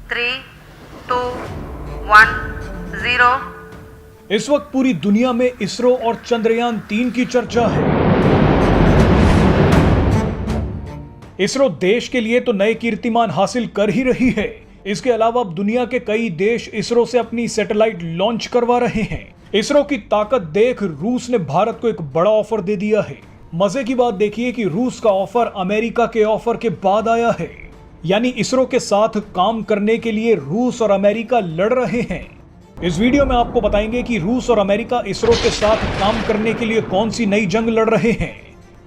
3, 2, 1, 0। इस वक्त पूरी दुनिया में इसरो और चंद्रयान 3 की चर्चा है। इसरो देश के लिए तो नए कीर्तिमान हासिल कर ही रही है। इसके अलावा अब दुनिया के कई देश इसरो से अपनी सैटेलाइट लॉन्च करवा रहे हैं। इसरो की ताकत देख रूस ने भारत को एक बड़ा ऑफर दे दिया है। मजे की बात देखिए कि रूस का ऑफर अमेरिका के ऑफर के बाद आया है। यानी इसरो के साथ काम करने के लिए रूस और अमेरिका लड़ रहे हैं। इस वीडियो में आपको बताएंगे कि रूस और अमेरिका इसरो के साथ काम करने के लिए कौन सी नई जंग लड़ रहे हैं।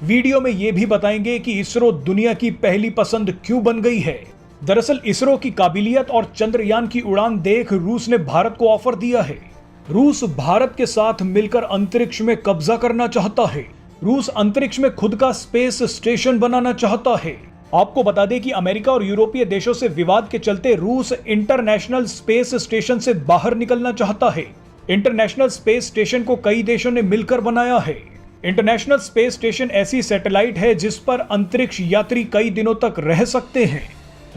वीडियो में यह भी बताएंगे कि इसरो दुनिया की पहली पसंद क्यों बन गई है। दरअसल इसरो की काबिलियत और चंद्रयान की उड़ान देख रूस ने भारत को ऑफर दिया है। रूस भारत के साथ मिलकर अंतरिक्ष में कब्जा करना चाहता है। रूस अंतरिक्ष में खुद का स्पेस स्टेशन बनाना चाहता है। आपको बता दें कि अमेरिका और यूरोपीय देशों से विवाद के चलते रूस इंटरनेशनल स्पेस स्टेशन से बाहर निकलना चाहता है। इंटरनेशनल स्पेस स्टेशन को कई देशों ने मिलकर बनाया है। इंटरनेशनल स्पेस स्टेशन ऐसी सैटेलाइट है जिस पर अंतरिक्ष यात्री कई दिनों तक रह सकते हैं।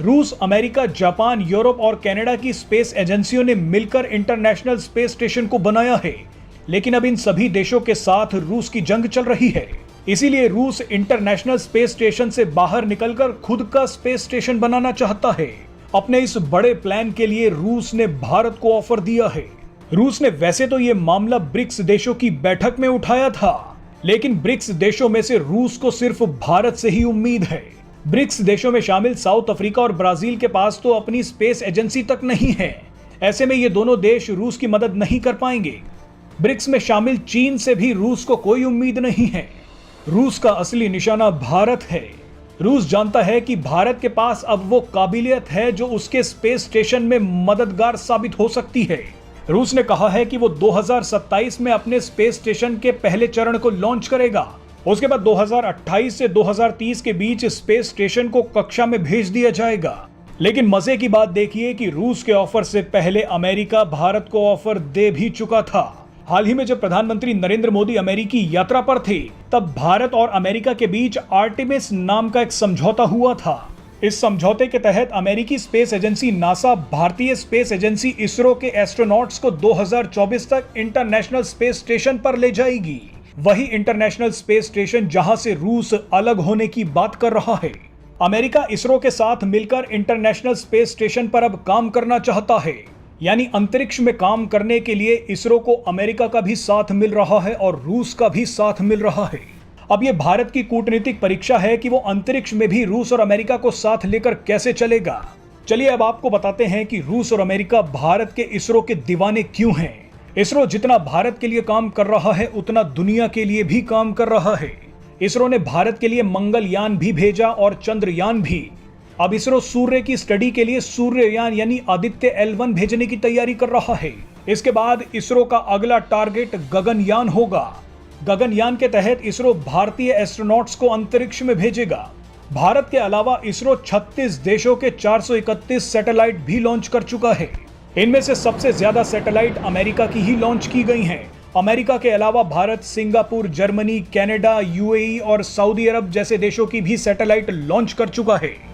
रूस, अमेरिका, जापान, यूरोप और कनाडा की स्पेस एजेंसियों ने मिलकर इंटरनेशनल स्पेस स्टेशन को बनाया है। लेकिन अब इन सभी देशों के साथ रूस की जंग चल रही है। इसीलिए रूस इंटरनेशनल स्पेस स्टेशन से बाहर निकलकर खुद का स्पेस स्टेशन बनाना चाहता है। अपने इस बड़े प्लान के लिए रूस ने भारत को ऑफर दिया है। रूस ने वैसे तो ये मामला ब्रिक्स देशों की बैठक में उठाया था, लेकिन ब्रिक्स देशों में से रूस को सिर्फ भारत से ही उम्मीद है। ब्रिक्स देशों में शामिल साउथ अफ्रीका और ब्राजील के पास तो अपनी स्पेस एजेंसी तक नहीं है। ऐसे में ये दोनों देश रूस की मदद नहीं कर पाएंगे। ब्रिक्स में शामिल चीन से भी रूस को कोई उम्मीद नहीं है। रूस का असली निशाना भारत है। रूस जानता है कि भारत के पास अब वो काबिलियत है जो उसके स्पेस स्टेशन में मददगार साबित हो सकती है। रूस ने कहा है कि वो 2027 में अपने स्पेस स्टेशन के पहले चरण को लॉन्च करेगा। उसके बाद 2028 से 2030 के बीच स्पेस स्टेशन को कक्षा में भेज दिया जाएगा। लेकिन मजे की बात देखिए कि रूस के ऑफर से पहले अमेरिका भारत को ऑफर दे भी चुका था। हाल ही में जब प्रधानमंत्री नरेंद्र मोदी अमेरिकी यात्रा पर थे, तब भारत और अमेरिका के बीच आर्टेमिस नाम का एक समझौता हुआ था। इस समझौते के तहत अमेरिकी स्पेस एजेंसी नासा भारतीय स्पेस एजेंसी इसरो के एस्ट्रोनॉट्स को 2024 तक इंटरनेशनल स्पेस स्टेशन पर ले जाएगी। वही इंटरनेशनल स्पेस स्टेशन जहां से रूस अलग होने की बात कर रहा है। अमेरिका इसरो के साथ मिलकर इंटरनेशनल स्पेस स्टेशन पर अब काम करना चाहता है। यानी अंतरिक्ष में काम करने के लिए इसरो को अमेरिका का भी साथ मिल रहा है और रूस का भी साथ मिल रहा है। अब यह भारत की कूटनीतिक परीक्षा है कि वो अंतरिक्ष में भी रूस और अमेरिका को साथ लेकर कैसे चलेगा। चलिए अब आपको बताते हैं कि रूस और अमेरिका भारत के इसरो के दीवाने क्यों हैं। इसरो जितना भारत के लिए काम कर रहा है उतना दुनिया के लिए भी काम कर रहा है। इसरो ने भारत के लिए मंगलयान भी भेजा और चंद्रयान भी। अब इसरो सूर्य की स्टडी के लिए सूर्ययान यानी आदित्य L1 भेजने की तैयारी कर रहा है। इसके बाद इसरो का अगला टारगेट गगनयान होगा। गगनयान के तहत इसरो भारतीय एस्ट्रोनॉट्स को अंतरिक्ष में भेजेगा। भारत के अलावा इसरो 36 देशों के 431 सैटेलाइट भी लॉन्च कर चुका है। इनमें से सबसे ज्यादा सैटेलाइट अमेरिका की ही लॉन्च की गई हैं। अमेरिका के अलावा Bharat, Singapore, Germany, Canada, UAE और सऊदी अरब जैसे देशों की भी सैटेलाइट लॉन्च कर चुका है।